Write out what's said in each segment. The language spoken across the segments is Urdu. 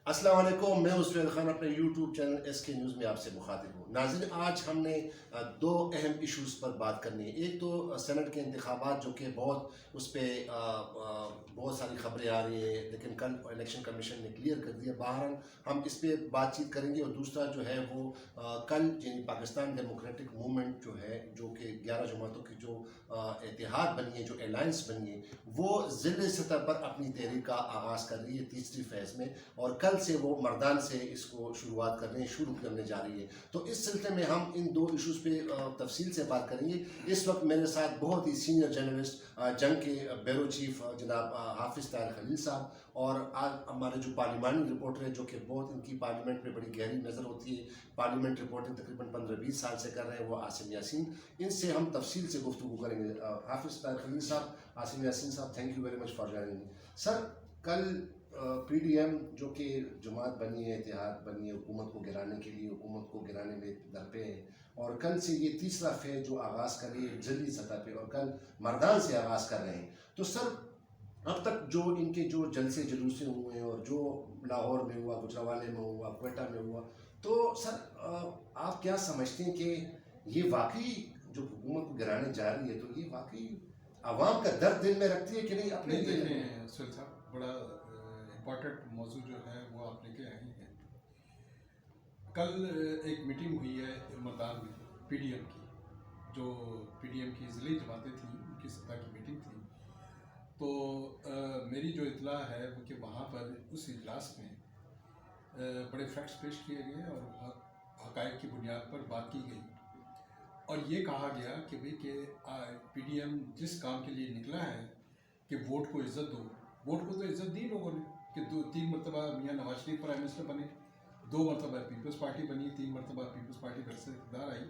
السلام علیکم، میں عثمان خان اپنے یوٹیوب چینل ایس کے نیوز میں آپ سے مخاطب ہوں۔ ناظرین، آج ہم نے دو اہم ایشوز پر بات کرنی ہے۔ ایک تو سینٹ کے انتخابات، جو کہ اس پہ بہت ساری خبریں آ رہی ہیں، لیکن کل الیکشن کمیشن نے کلیئر کر دیا۔ بہرحال ہم اس پہ بات چیت کریں گے۔ اور دوسرا جو ہے وہ کل یعنی پاکستان ڈیموکریٹک موومنٹ جو ہے، جو کہ 11 جماعتوں کی جو اتحاد بنی ہے، جو الائنس بنی ہے، وہ ضلعی سطح پر اپنی تحریک کا آغاز کر رہی ہے تیسری فیز میں، اور کل سے وہ مردان سے اس کو شروعات شروع کرنے جا رہی ہے۔ تو اس سلسلے میں ہم ان دو ایشوز پہ تفصیل سے بات کریں گے۔ اس وقت میرے ساتھ بہت ہی سینئر جرنلسٹ، جنگ کے بیورو چیف جناب حافظ طاہر خلیل صاحب، اور ہمارے جو پارلیمانی رپورٹر ہیں، جو کہ بہت ان کی پارلیمنٹ میں بڑی گہری نظر ہوتی ہے، پارلیمنٹ رپورٹنگ تقریباً 15-20 سال سے کر رہے ہیں، وہ عاصم یاسین۔ ان سے ہم تفصیل سے گفتگو کریں گے۔ حافظ طاہر خلیل صاحب، عاصم یاسین صاحب، thank you very much for joining me. Sir, کل پی ڈی ایم جو کہ جماعت بنی ہے، اتحاد بنی ہے حکومت کو گرانے کے لیے، حکومت کو گرانے میں درپے ہے، اور کل سے یہ تیسرا فیز جو آغاز کر رہی ہے ضلعی سطح پہ، اور کل مردان سے آغاز کر رہے ہیں۔ تو سر، اب تک جو ان کے جو جلسے جلوسے ہوئے ہیں، اور جو لاہور میں ہوا، گجرانوالے میں ہوا، کوئٹہ میں ہوا، تو سر آپ کیا سمجھتے ہیں کہ یہ واقعی جو حکومت کو گرانے جا رہی ہے، تو یہ واقعی عوام کا درد دل میں رکھتی ہے کہ نہیں؟ اپنے نہیں، دیکھیں سہیل صاحب، بڑا امپورٹنٹ موضوع جو ہے وہ آپ لے کے آئے ہیں۔ کل ایک میٹنگ ہوئی ہے مردان میں پی ڈی ایم کی، جو پی ڈی ایم کی ضلعی جماعتیں تھیں، ان کی سطح کی میٹنگ تھی۔ تو میری جو اطلاع ہے وہ کہ وہاں پر اس اجلاس میں بڑے فیکٹس پیش کیے گئے اور حقائق کی بنیاد پر بات کی گئی، اور یہ کہا گیا کہ بھئی کہ پی ڈی ایم جس کام کے لیے نکلا ہے کہ ووٹ کو عزت دو، ووٹ کو تو عزت دی لوگوں نے کہ 3 مرتبہ میاں نواز شریف پرائم منسٹر بنے، 2 مرتبہ پیپلز پارٹی بنی، 3 مرتبہ پیپلز پارٹی گھر سے اقتدار آئی،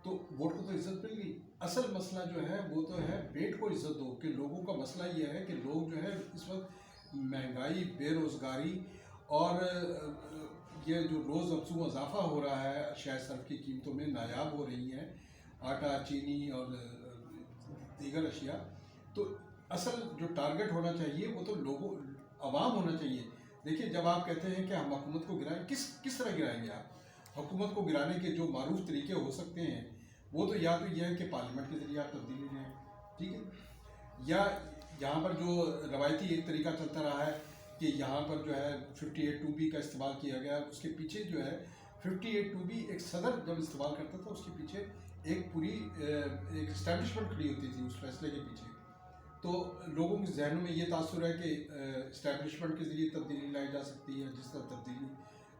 تو ووٹ کو تو عزت مل گئی۔ اصل مسئلہ جو ہے وہ تو ہے پیٹ کو عزت دو، کہ لوگوں کا مسئلہ یہ ہے کہ لوگ جو ہے اس وقت مہنگائی، بے روزگاری، اور یہ جو روز افزوں اضافہ ہو رہا ہے، اشیاء صرف کی قیمتوں میں نایاب ہو رہی ہیں، آٹا، چینی اور دیگر اشیاء، تو اصل جو ٹارگٹ ہونا چاہیے وہ تو لوگوں، عوام ہونا چاہیے۔ دیکھیں، جب آپ کہتے ہیں کہ ہم حکومت کو گرائیں، کس طرح گرائیں گے آپ؟ حکومت کو گرانے کے جو معروف طریقے ہو سکتے ہیں وہ تو یا تو یہ ہے کہ پارلیمنٹ کے ذریعے آپ تبدیلی لیں، ٹھیک ہے، یا یہاں پر جو روایتی ایک طریقہ چلتا رہا ہے کہ یہاں پر جو ہے 58(2)B کا استعمال کیا گیا، اس کے پیچھے جو ہے 58(2)B ایک صدر جب استعمال کرتا تھا، اس کے پیچھے ایک پوری ایک اسٹیبلشمنٹ کھڑی ہوتی تھی اس فیصلے کے پیچھے۔ تو لوگوں کے ذہنوں میں یہ تاثر ہے کہ اسٹیبلشمنٹ کے ذریعے تبدیلی لائی جا سکتی ہے، جس طرح تبدیلی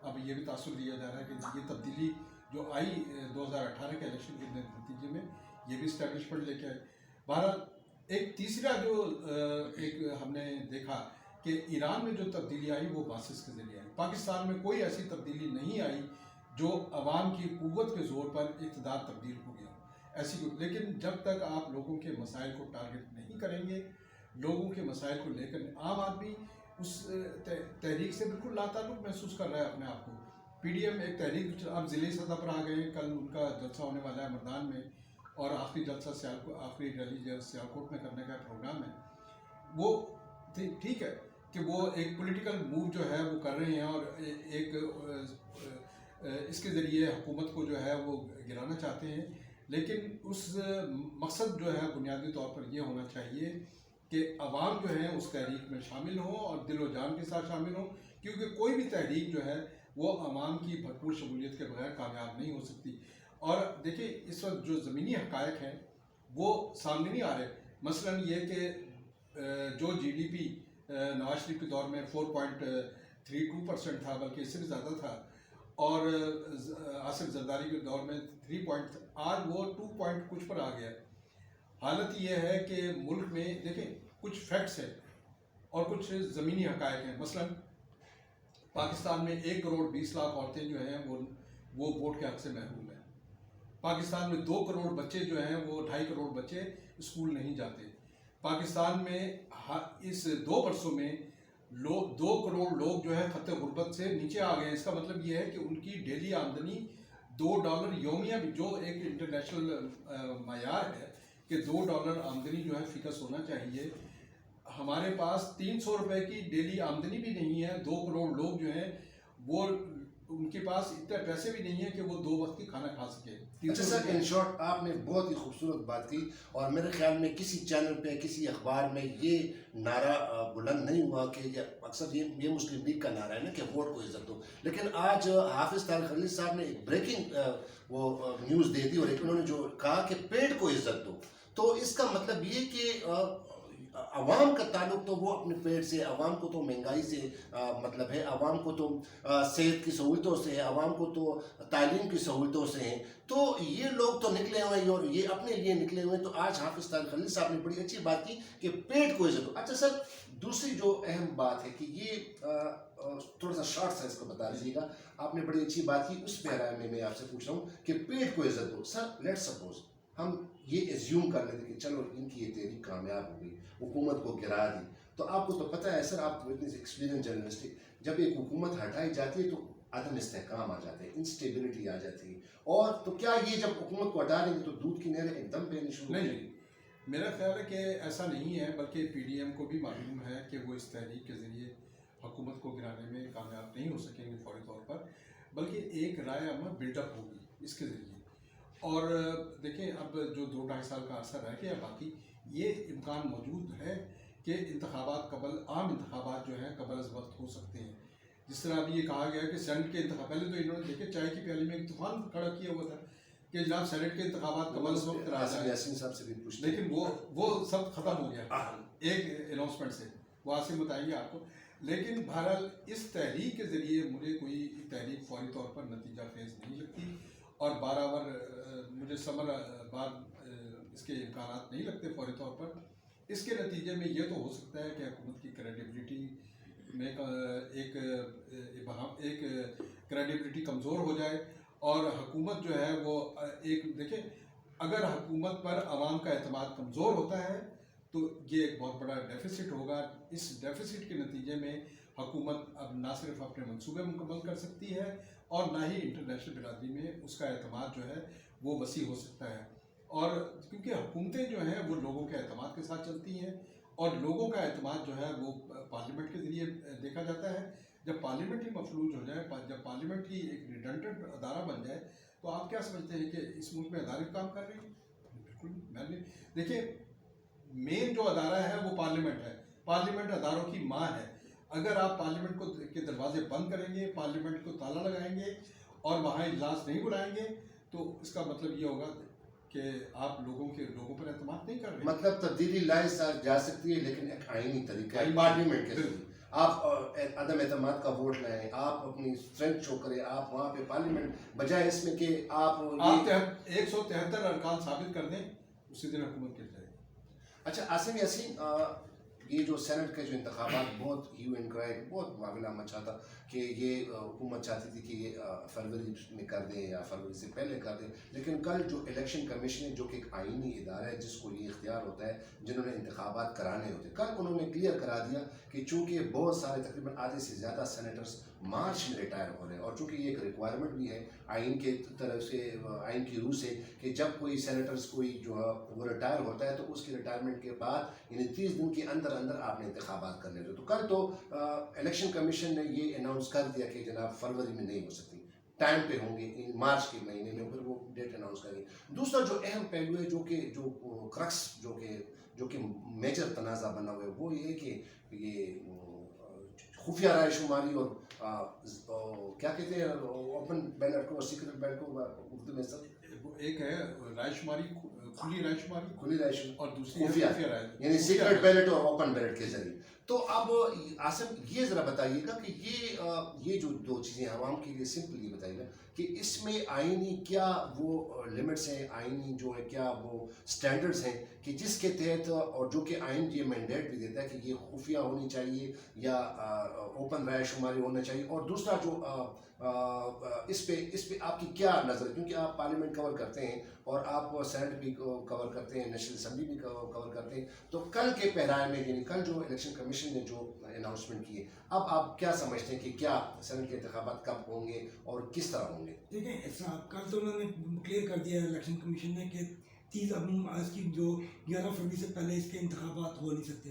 اب یہ بھی تاثر دیا جا رہا ہے کہ یہ تبدیلی جو آئی 2018 کے الیکشن کے نتیجے میں، یہ بھی اسٹیبلشمنٹ لے کے آئی۔ بہرحال ایک تیسرا جو ایک ہم نے دیکھا کہ ایران میں جو تبدیلی آئی وہ باسس کے ذریعے آئی۔ پاکستان میں کوئی ایسی تبدیلی نہیں آئی جو عوام کی قوت کے زور پر اقتدار تبدیل ہو گیا، ایسی کوئی۔ لیکن جب تک آپ لوگوں کے مسائل کو ٹارگٹ نہیں کریں گے، لوگوں کے مسائل کو لے کر، عام آدمی اس تحریک سے بالکل لا تعلق محسوس کر رہا ہے اپنے آپ کو۔ پی ڈی ایم ایک تحریک، اب ضلعی سطح پر آ گئے ہیں، کل ان کا جلسہ ہونے والا ہے مردان میں، اور آخری جلسہ آخری ریلی سیالکوٹ میں کرنے کا پروگرام ہے۔ وہ ٹھیک ہے کہ وہ ایک پولیٹیکل موو جو ہے وہ کر رہے ہیں، اور ایک اس کے ذریعے حکومت کو جو ہے وہ گرانا چاہتے ہیں، لیکن اس مقصد جو ہے بنیادی طور پر یہ ہونا چاہیے کہ عوام جو ہے اس تحریک میں شامل ہوں اور دل و جان کے ساتھ شامل ہوں، کیونکہ کوئی بھی تحریک جو ہے وہ عوام کی بھرپور شمولیت کے بغیر کامیاب نہیں ہو سکتی۔ اور دیکھیں، اس وقت جو زمینی حقائق ہیں وہ سامنے نہیں آ رہے۔ مثلاً یہ کہ جو G D P Nawaz Sharif کے دور میں 4.32% تھا، بلکہ اس سے بھی زیادہ تھا، اور آصف زرداری کے دور میں 3 آج وہ 2 کچھ پر آ گیا۔ حالت یہ ہے کہ ملک میں دیکھیں کچھ فیکٹس ہیں اور کچھ زمینی حقائق ہیں۔ مثلاً پاکستان میں 1.20 کروڑ عورتیں جو ہیں وہ ووٹ کے حق سے محروم ہیں۔ پاکستان میں 2 کروڑ بچے جو ہیں، وہ 2.5 کروڑ بچے اسکول نہیں جاتے۔ پاکستان میں اس 2 برسوں میں 2 کروڑ لوگ جو ہے خط غربت سے نیچے آ گئے ہیں۔ اس کا مطلب یہ ہے کہ ان کی ڈیلی آمدنی $2 یومیہ بھی، جو ایک انٹرنیشنل معیار ہے کہ $2 آمدنی جو ہے فکس ہونا چاہیے، ہمارے پاس 300 روپے کی ڈیلی آمدنی بھی نہیں ہے. 2 کروڑ لوگ جو ہیں وہ ان کے پاس اتنے پیسے بھی نہیں ہیں کہ وہ 2 وقت کی کھانا کھا سکے. اچھا سر، ان شارٹ آپ نے بہت ہی خوبصورت بات کی، اور میرے خیال میں کسی چینل پہ کسی اخبار میں یہ نعرہ بلند نہیں ہوا کہ اکثر یہ مسلم لیگ کا نعرہ ہے نا کہ ووٹ کو عزت دو، لیکن آج حافظ طارق خلیل صاحب نے ایک بریکنگ وہ نیوز دے دی، اور ایک انہوں نے جو کہا کہ پیٹ کو عزت دو. تو اس کا مطلب یہ کہ عوام کا تعلق تو وہ اپنے پیٹ سے، عوام کو تو مہنگائی سے مطلب ہے، عوام کو تو صحت کی سہولتوں سے ہے، عوام کو تو تعلیم کی سہولتوں سے ہیں. تو یہ لوگ تو نکلے ہوئے ہیں اور یہ اپنے لیے نکلے ہوئے ہیں. تو آج حافظ طارق خلیل صاحب نے بڑی اچھی بات کی کہ پیٹ کو عزت دو. اچھا سر، دوسری جو اہم بات ہے کہ یہ تھوڑا سا شارٹ سا اس کو بتا دیجیے گا، آپ نے بڑی اچھی بات کی، اس پیرا میں آپ سے پوچھ رہا ہوں کہ پیٹ کو عزت دو. سر لیٹ سپوز ہم یہ ایزیوم کر لیتے کہ چلو ان کی یہ تحریک کامیاب ہو گئی، حکومت کو گرا دی. تو آپ کو تو پتہ ہے سر، آپ اتنے ایکسپیرینس جرنلسٹ، جب ایک حکومت ہٹائی جاتی ہے تو عدم استحکام آ جاتے ہیں، انسٹیبلٹی آ جاتی ہے. اور تو کیا یہ جب حکومت کو ہٹا دیں گے تو دودھ کی نہریں ایک دم بہنی شروع؟ نہیں، میرا خیال ہے کہ ایسا نہیں ہے، بلکہ پی ڈی ایم کو بھی معلوم ہے کہ وہ اس تحریک کے ذریعے حکومت کو گرانے میں کامیاب نہیں ہو سکیں گے فوری طور پر، بلکہ ایک رائے عامہ بلڈ اپ ہوگی اس کے ذریعے. اور دیکھیں اب جو 2-2.5 سال کا عرصہ رہ گیا، باقی یہ امکان موجود ہے کہ انتخابات عام انتخابات جو ہیں قبل از وقت ہو سکتے ہیں. جس طرح ابھی یہ کہا گیا کہ سینٹ کے انتخاب، پہلے تو انہوں نے دیکھے چائے کی پیالی میں ایک طوفان کھڑا کیا ہوا تھا کہ جناب سینٹ کے انتخابات قبل از وقت کرا جائیں، یاسین صاحب سے بھی پوچھتے ہیں، لیکن وہ سب ختم ہو گیا ایک اناؤنسمنٹ سے. وہ عاصم بتائیں گے آپ کو. لیکن بہرحال اس تحریک کے ذریعے مجھے کوئی تحریک فوری طور پر نتیجہ خیز نہیں لگتی، اور بارآور مجھے بعد اس کے امکانات نہیں لگتے فوری طور پر. اس کے نتیجے میں یہ تو ہو سکتا ہے کہ حکومت کی کریڈیبلٹی میں ایک کریڈیبلٹی کمزور ہو جائے، اور حکومت جو ہے وہ دیکھیں اگر حکومت پر عوام کا اعتماد کمزور ہوتا ہے تو یہ ایک بہت بڑا ڈیفیسٹ ہوگا. اس ڈیفیسٹ کے نتیجے میں حکومت اب نہ صرف اپنے منصوبے مکمل کر سکتی ہے اور نہ ہی انٹرنیشنل برادری میں اس کا اعتماد جو ہے وہ وسیع ہو سکتا ہے. اور کیونکہ حکومتیں جو ہیں وہ لوگوں کے اعتماد کے ساتھ چلتی ہیں، اور لوگوں کا اعتماد جو ہے وہ پارلیمنٹ کے ذریعے دیکھا جاتا ہے. جب پارلیمنٹ ہی مفلوج ہو جائے، جب پارلیمنٹ ہی ایک ریڈنڈنٹ ادارہ بن جائے، تو آپ کیا سمجھتے ہیں کہ اس ملک میں ادارے کام کر رہے ہیں؟ بالکل میں نے دیکھیے مین جو ادارہ ہے وہ پارلیمنٹ ہے. پارلیمنٹ اداروں کی ماں ہے. اگر آپ پارلیمنٹ کے دروازے بند کریں گے، پارلیمنٹ کو تالا لگائیں گے اور وہاں اجلاس نہیں بلائیں گے، تو اس کا مطلب یہ ہوگا کہ آپ لوگوں پر اعتماد نہیں کر رہے. مطلب تبدیلی لائی جا سکتی ہے، لیکن ایک آئینی طریقہ ہے پارلیمنٹ کے ذریعے. آپ عدم اعتماد کا ووٹ لائیں، آپ اپنی اسٹرینتھ شو کریں، آپ وہاں پہ پارلیمنٹ بجائے اس میں کہ آپ 173 ارکان ثابت کر دیں، اسی دن حکومت گر جائے. اچھا عاصم یاسین، یہ جو سینٹ کے جو انتخابات بہت ہیو اینڈ کرائے، بہت معاملہ مچا تھا کہ یہ حکومت چاہتی تھی کہ یہ فروری میں کر دیں یا فروری سے پہلے کر دیں، لیکن کل جو الیکشن کمیشن ہے جو کہ ایک آئینی ادارہ ہے جس کو یہ اختیار ہوتا ہے جنہوں نے انتخابات کرانے ہوتے، کل انہوں نے کلیئر کرا دیا کہ چونکہ بہت سارے تقریباً آدھے سے زیادہ سینیٹرز مارچ میں ریٹائر ہو رہے ہیں، اور چونکہ یہ ایک ریکوائرمنٹ بھی ہے آئین کے طرف سے، آئین کی روح سے، کہ جب کوئی سینیٹرز کوئی جو ہے وہ ریٹائر ہوتا ہے تو اس کی ریٹائرمنٹ کے بعد یعنی 30 دن کے اندر آپ نے انتخابات کر لیتے. تو کل تو الیکشن کمیشن نے یہ اناؤنس کر دیا کہ جناب فروری میں نہیں ہو سکتی، ٹائم پہ ہوں گے مارچ کے مہینے میں، پھر وہ ڈیٹ اناؤنس کریں گے. دوسرا جو اہم پہلو ہے جو کرکس جو کہ میجر تنازع بنا ہوا ہے وہ یہ ہے کہ یہ خفیہ رائے شماری اور کیا کہتے ہیں اوپن بیلٹ کو اور سیکرٹ بیلٹ کو اردو میں سب ایک ہے رائے شماری، کھلی رائے شماری اور دوسری خفیہ رائے، یعنی سیکرٹ بیلٹ اور اوپن بیلٹ کے ذریعے. تو اب عاصم یہ ذرا بتائیے گا کہ یہ جو دو چیزیں عوام کے لیے سمپل یہ بتائیے گا کہ اس میں آئینی کیا وہ لمٹس ہیں، آئینی جو ہے کیا وہ سٹینڈرڈز ہیں کہ جس کے تحت، اور جو کہ آئین یہ مینڈیٹ بھی دیتا ہے کہ یہ خفیہ ہونی چاہیے یا اوپن رائے شماری ہونا چاہیے. اور دوسرا جو اس پہ آپ کی کیا نظر ہے، کیونکہ آپ پارلیمنٹ کور کرتے ہیں اور آپ سینٹ بھی کور کرتے ہیں، نیشنل اسمبلی بھی کور کرتے ہیں، تو کل کے پیرائے میں یعنی کل جو الیکشن کمیشن نے جو اناؤنسمنٹ کی ہے، اب آپ کیا سمجھتے ہیں کہ کیا سینٹ کے انتخابات کب ہوں گے اور کس طرح ہوں گے؟ دیکھیں صاحب، کل تو انہوں نے کلیئر کر دیا الیکشن کمیشن نے کہ 30 اب آج کی جو 11 فروری سے پہلے اس کے انتخابات ہو نہیں سکتے.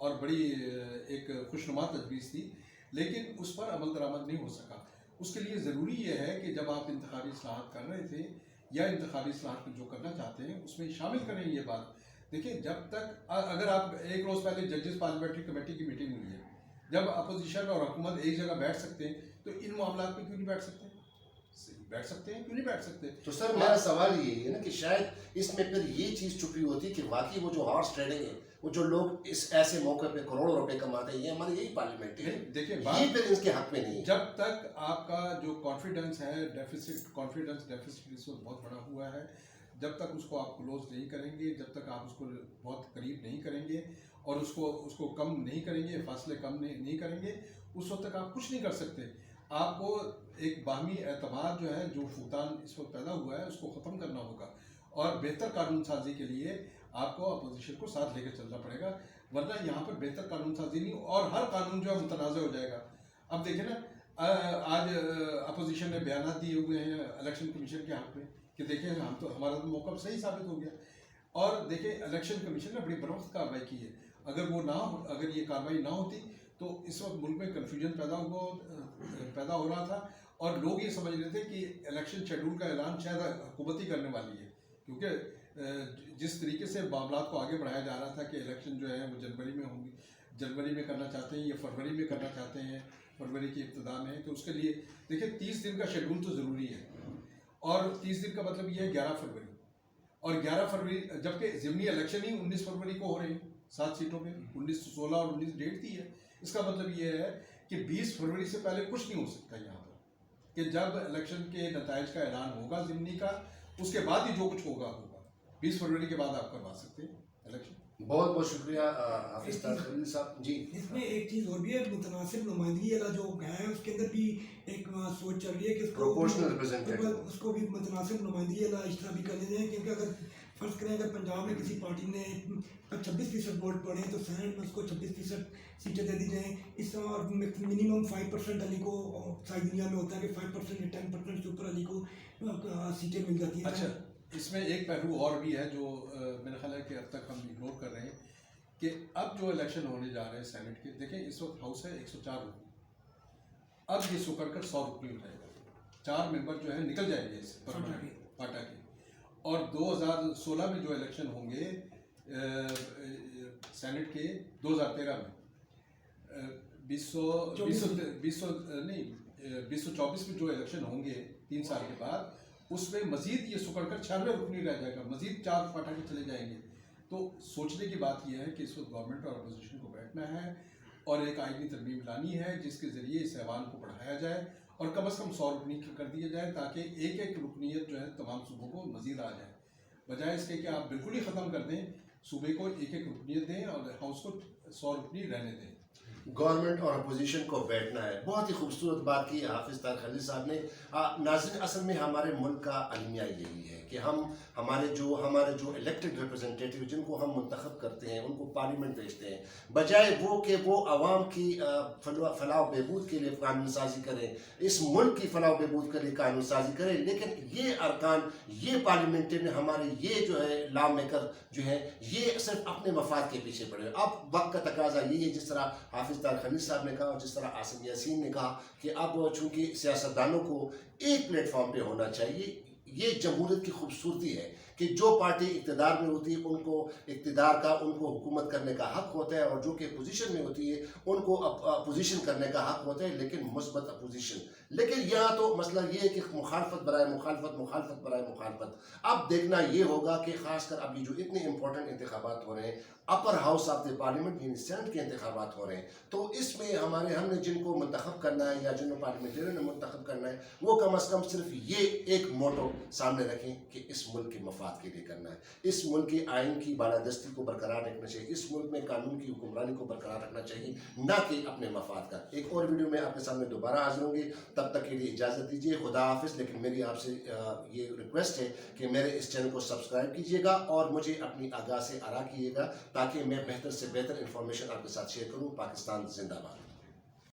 اور بڑی ایک خوشنما تجویز تھی، لیکن اس پر عمل درآمد نہیں ہو سکا. اس کے لیے ضروری یہ ہے کہ جب آپ انتخابی اصلاحات کر رہے تھے یا انتخابی اصلاحات میں جو کرنا چاہتے ہیں اس میں شامل کریں یہ بات. دیکھیں جب تک اگر آپ ایک روز پہلے ججز پارلیمنٹری کمیٹی کی میٹنگ ہوئی ہے، جب اپوزیشن اور حکومت ایک جگہ بیٹھ سکتے ہیں تو ان معاملات میں کیوں نہیں بیٹھ سکتے؟ بیٹھ سکتے ہیں، کیوں نہیں بیٹھ سکتے؟ تو سر میرا سوال یہ ہے نا کہ شاید اس میں پھر یہ چیز چھپی ہوتی ہے کہ واقعی وہ جو ہارس ٹریڈنگ ہے، وہ جو لوگ اس ایسے موقع پہ کروڑوں روپے کماتے ہیں، یہ ہماری یہی پارلیمنٹ ہے. دیکھیں یہ پھر اس کے حق میں نہیں ہے. جب تک آپ کا جو کانفیڈنس ہے کانفیڈنس ڈیفیسٹ اس وقت بہت بڑا ہوا ہے، جب تک اس کو آپ کلوز نہیں کریں گے، جب تک آپ اس کو بہت قریب نہیں کریں گے اور اس کو کم نہیں کریں گے، فاصلے کم نہیں کریں گے، اس وقت تک آپ کچھ نہیں کر سکتے. آپ کو ایک باہمی اعتماد جو ہے، جو فقدان اس وقت پیدا ہوا ہے، اس کو ختم کرنا ہوگا اور بہتر قانون سازی کے لیے آپ کو اپوزیشن کو ساتھ لے کے چلنا پڑے گا، ورنہ یہاں پر بہتر قانون سازی نہیں اور ہر قانون جو ہے متنازع ہو جائے گا. اب دیکھیں نا، آج اپوزیشن نے بیانات دیے ہوئے ہیں الیکشن کمیشن کے حق میں کہ دیکھیں ہمارا تو موقف صحیح ثابت ہو گیا. اور دیکھیں الیکشن کمیشن نے بڑی بروقت کارروائی کی ہے. اگر یہ کارروائی نہ ہوتی تو اس وقت ملک میں کنفیوژن پیدا ہو رہا تھا اور لوگ یہ سمجھ رہے تھے کہ الیکشن شیڈول کا اعلان شاید حکومت ہی کرنے والی ہے، کیونکہ جس طریقے سے معاملات کو آگے بڑھایا جا رہا تھا کہ الیکشن جو ہے وہ جنوری میں ہوں گی، جنوری میں کرنا چاہتے ہیں یا فروری میں کرنا چاہتے ہیں، فروری کی ابتدا میں. تو اس کے لیے دیکھیں 30 دن کا شیڈول تو ضروری ہے، اور 30 دن کا مطلب یہ ہے 11 فروری، اور 11 فروری جبکہ ضمنی الیکشن ہی 19 فروری کو ہو رہے ہیں 7 سیٹوں پہ، 19 16 اور 19 ڈیٹ دی ہے. اس کا مطلب یہ ہے کہ 20 فروری سے پہلے کچھ نہیں ہو سکتا یہاں پر، کہ جب الیکشن کے نتائج کا اعلان ہوگا ضمنی کا، اس کے بعد ہی جو کچھ ہوگا 20 فروری کے بعد آپ کروا سکتے ہیں الیکشن. بہت بہت شکریہ حافظ طاہر خلیل صاحب. جی اس میں ایک چیز اور بھی ہے، متناسب نمائندگی والا جو ہے اس کے اندر بھی ایک سوچ چل رہی ہے کہ اس کو بھی متناسب نمائندگی والا اشتہار بھی کر دیتے ہیں، کیونکہ اگر فرض کریں اگر پنجاب میں کسی پارٹی نے 26% ووٹ پڑے تو سینٹ میں اس کو 26% سیٹیں دے دی جائیں. اس طرح اور منیمم 5% علی کو ساری دنیا میں ہوتا ہے کہ 5% یا 10% سے اوپر علی کو سیٹیں مل جاتی ہیں. اچھا، اس میں ایک پہلو اور بھی ہے جو میرا خیال ہے کہ اب تک ہم اگنور کر رہے ہیں، کہ اب جو الیکشن ہونے جا رہے ہیں سینٹ کے، دیکھیں اس وقت ہاؤس ہے 104 رکن، اب یہ سکڑ کر 100 رکن ہو جائے گا. 4 ممبر جو ہے نکل جائیں گے اس پاٹا کے. اور 2016 میں جو الیکشن ہوں گے سینٹ کے 2013 میں 2024 میں جو الیکشن ہوں گے 3 سال کے بعد، اس میں مزید یہ سکڑ کر 96 رکنی رہ جائے گا، مزید 4 پاٹا کے چلے جائیں گے. تو سوچنے کی بات یہ ہے کہ اس وقت گورنمنٹ اور اپوزیشن کو بیٹھنا ہے اور ایک آئینی ترمیم لانی ہے جس کے ذریعے اس ایوان کو بڑھایا جائے اور کم از کم 100 رکنی کر دیا جائے، تاکہ ایک ایک رکنیت جو ہے تمام صوبوں کو مزید آ جائے، بجائے اس کے کہ آپ بالکل ہی ختم کر دیں، صوبے کو ایک ایک رکنیت دیں اور ہاؤس کو 100 رکنی رہنے دیں. گورنمنٹ اور اپوزیشن کو بیٹھنا ہے. بہت ہی خوبصورت بات کی حافظ طاہر خلیل صاحب نے. ناظرین، اصل میں ہمارے ملک کا المیہ یہی ہے کہ ہمارے جو الیکٹڈ ریپرزنٹیٹیو جن کو ہم منتخب کرتے ہیں ان کو پارلیمنٹ بھیجتے ہیں، بجائے وہ کہ وہ عوام کی فلاح و بہبود کے لیے قانون سازی کریں، اس ملک کی فلاح و بہبود کے لیے قانون سازی کریں، لیکن یہ ارکان، یہ پارلیمنٹرین ہمارے، یہ جو ہے لا میکر جو ہے، یہ صرف اپنے مفاد کے پیچھے پڑے. اب وقت کا تقاضا یہی ہے، جس طرح حافظ طاہر خلیل صاحب نے کہا اور جس طرح عاصم یاسین نے کہا، کہ اب چونکہ سیاستدانوں کو ایک پلیٹ فارم پہ ہونا چاہیے. یہ جمہوریت کی خوبصورتی ہے کہ جو پارٹی اقتدار میں ہوتی ہے ان کو اقتدار کا، ان کو حکومت کرنے کا حق ہوتا ہے، اور جو کہ اپوزیشن میں ہوتی ہے ان کو اپوزیشن کرنے کا حق ہوتا ہے، لیکن مثبت اپوزیشن. لیکن یہاں تو مسئلہ یہ ہے کہ مخالفت برائے مخالفت، مخالفت برائے مخالفت. اب دیکھنا یہ ہوگا کہ خاص کر ابھی جو اتنے امپورٹنٹ انتخابات ہو رہے ہیں، upper house of the parliament یعنی سینٹ کے انتخابات ہو رہے ہیں، تو اس میں ہم نے جن کو منتخب کرنا ہے یا جن کو پارلیمنٹرین نے منتخب کرنا ہے، وہ کم از کم صرف یہ ایک موٹو سامنے رکھیں کہ اس ملک کے مفاد کے لیے کرنا ہے، اس ملک کے آئین کی بالادستی کو برقرار رکھنا چاہیے، اس ملک میں قانون کی حکمرانی کو برقرار رکھنا چاہیے، نہ کہ اپنے مفاد کا. ایک اور ویڈیو میں آپ کے سامنے دوبارہ حاضر ہوں گی، تب تک کے لیے اجازت دیجیے. خدا حافظ. لیکن میری آپ سے یہ ریکویسٹ ہے کہ میرے اس چینل کو سبسکرائب کیجیے گا اور مجھے اپنی آگاہ سے آراہ کیجیے گا، تاکہ میں بہتر سے بہتر انفارمیشن آپ کے ساتھ شیئر کروں. پاکستان زندہ باد.